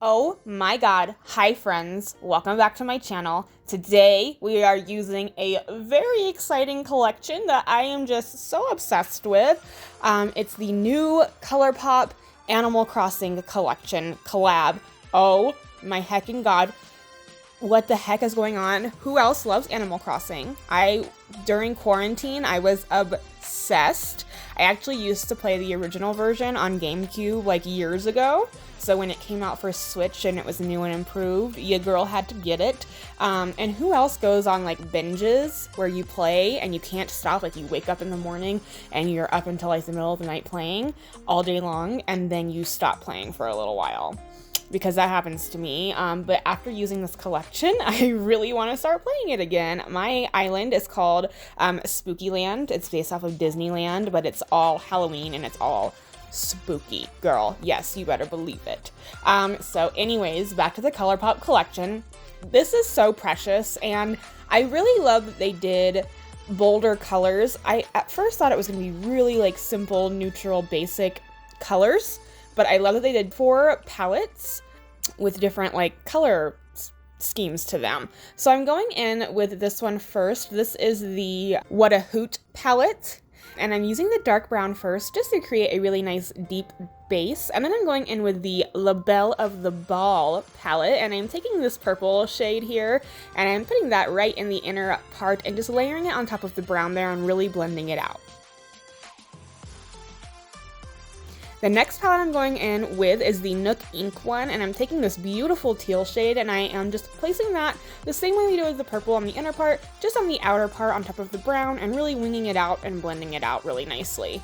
Oh my god, hi friends, welcome back to my channel. Today we are using a very exciting collection that I am just so obsessed with. It's the new Colourpop Animal Crossing collection collab. Oh my heckin' god, what the heck is going on? Who else loves Animal Crossing? During quarantine, I was obsessed. I actually used to play the original version on GameCube like years ago. So when it came out for Switch and it was new and improved, your girl had to get it. And who else goes on like binges where you play and you can't stop? Like you wake up in the morning and you're up until like the middle of the night playing all day long, and then you stop playing for a little while. Because that happens to me. But after using this collection, I really want to start playing it again. My island is called Spooky Land. It's based off of Disneyland, but it's all Halloween and it's all spooky, girl. Yes, you better believe it. So anyways, back to the Colourpop collection. This is so precious, and I really love that they did bolder colors. I at first thought it was going to be really like simple, neutral, basic colors, but I love that they did 4 palettes with different like color schemes to them. So I'm going in with this one first. This is the What a Hoot palette. And I'm using the dark brown first just to create a really nice deep base. And then I'm going in with the La Belle of the Ball palette. And I'm taking this purple shade here and I'm putting that right in the inner part and just layering it on top of the brown there and really blending it out. The next palette I'm going in with is the Nook Ink one, and I'm taking this beautiful teal shade and I am just placing that the same way we do with the purple on the inner part, just on the outer part on top of the brown, and really winging it out and blending it out really nicely.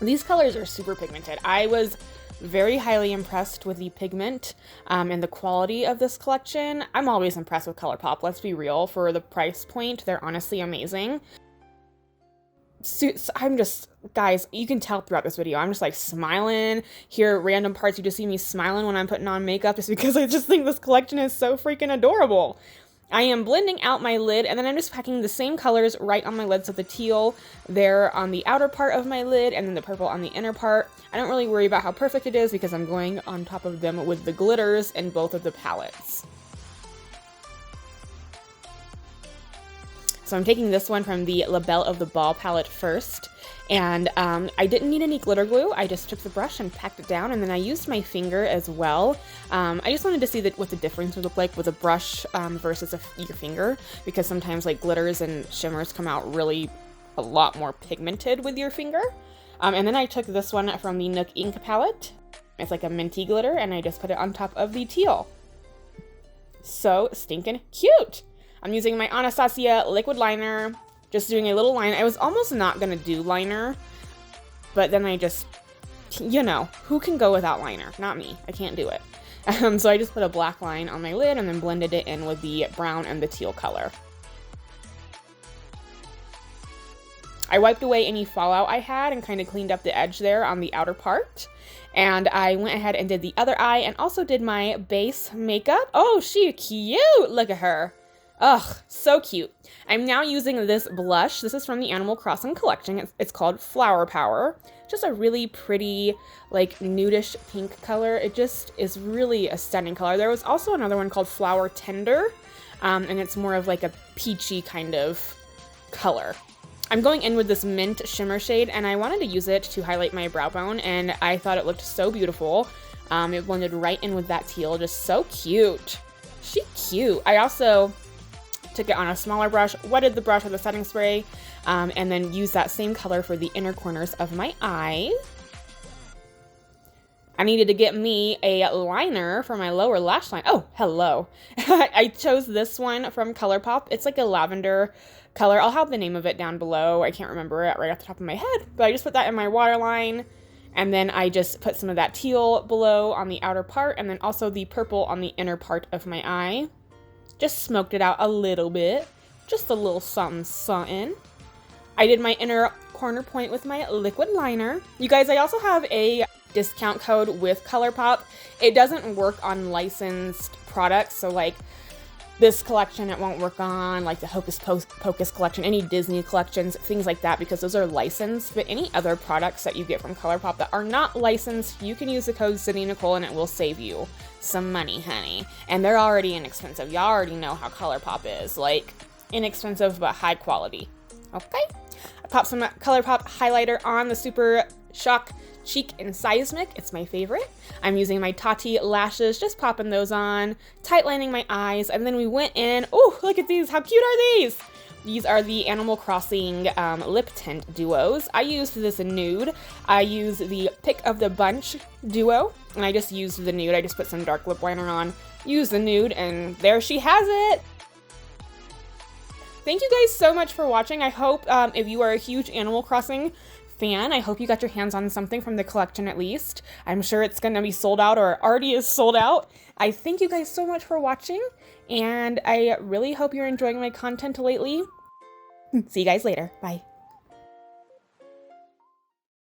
These colors are super pigmented. I was very highly impressed with the pigment and the quality of this collection. I'm always impressed with Colourpop, let's be real. For the price point, they're honestly amazing. So I'm just, guys, you can tell throughout this video, I'm just like smiling. Here, random parts, you just see me smiling when I'm putting on makeup just because I just think this collection is so freaking adorable. I am blending out my lid, and then I'm just packing the same colors right on my lid. So the teal there on the outer part of my lid, and then the purple on the inner part. I don't really worry about how perfect it is because I'm going on top of them with the glitters in both of the palettes. So I'm taking this one from the La Belle of the Ball palette first, and I didn't need any glitter glue. I just took the brush and packed it down, and then I used my finger as well. I just wanted to see what the difference would look like with a brush versus your finger, because sometimes like glitters and shimmers come out really a lot more pigmented with your finger. And then I took this one from the Nook Ink palette. It's like a minty glitter, and I just put it on top of the teal. So stinking cute! I'm using my Anastasia liquid liner, just doing a little line. I was almost not gonna do liner, but then I just, you know, who can go without liner? Not me, I can't do it. So I just put a black line on my lid and then blended it in with the brown and the teal color. I wiped away any fallout I had and kind of cleaned up the edge there on the outer part. And I went ahead and did the other eye and also did my base makeup. Oh, she cute, look at her. Ugh, so cute. I'm now using this blush. This is from the Animal Crossing collection. It's called Flower Power. Just a really pretty, like, nudish pink color. It just is really a stunning color. There was also another one called Flower Tender, and it's more of like a peachy kind of color. I'm going in with this mint shimmer shade, and I wanted to use it to highlight my brow bone, and I thought it looked so beautiful. It blended right in with that teal. Just so cute. She cute. I also took it on a smaller brush, wetted the brush with a setting spray, and then used that same color for the inner corners of my eye. I needed to get me a liner for my lower lash line. Oh, hello. I chose this one from Colourpop. It's like a lavender color. I'll have the name of it down below. I can't remember it right off the top of my head, but I just put that in my waterline, and then I just put some of that teal below on the outer part, and then also the purple on the inner part of my eye. Just smoked it out a little bit, just a little something something. I did my inner corner point with my liquid liner. You guys, I also have a discount code with Colourpop. It doesn't work on licensed products, so like this collection it won't work on, like the Hocus Pocus collection, any Disney collections, things like that, because those are licensed. But any other products that you get from Colourpop that are not licensed, you can use the code sydneynicole and it will save you some money, honey. And they're already inexpensive. Y'all already know how Colourpop is, like inexpensive but high quality. Okay, I popped some Colourpop highlighter on, the Super Shock Cheek and Seismic. It's my favorite. I'm using my Tati lashes, just popping those on, tight lining my eyes, and then we went in. Oh, look at these. How cute are these? These are the Animal Crossing lip tint duos. I used this in nude. I used the Pick of the Bunch duo, and I just used the nude. I just put some dark lip liner on, used the nude, and there she has it. Thank you guys so much for watching. I hope if you are a huge Animal Crossing fan, I hope you got your hands on something from the collection at least. I'm sure it's going to be sold out or already is sold out. I thank you guys so much for watching, and I really hope you're enjoying my content lately. See you guys later. Bye.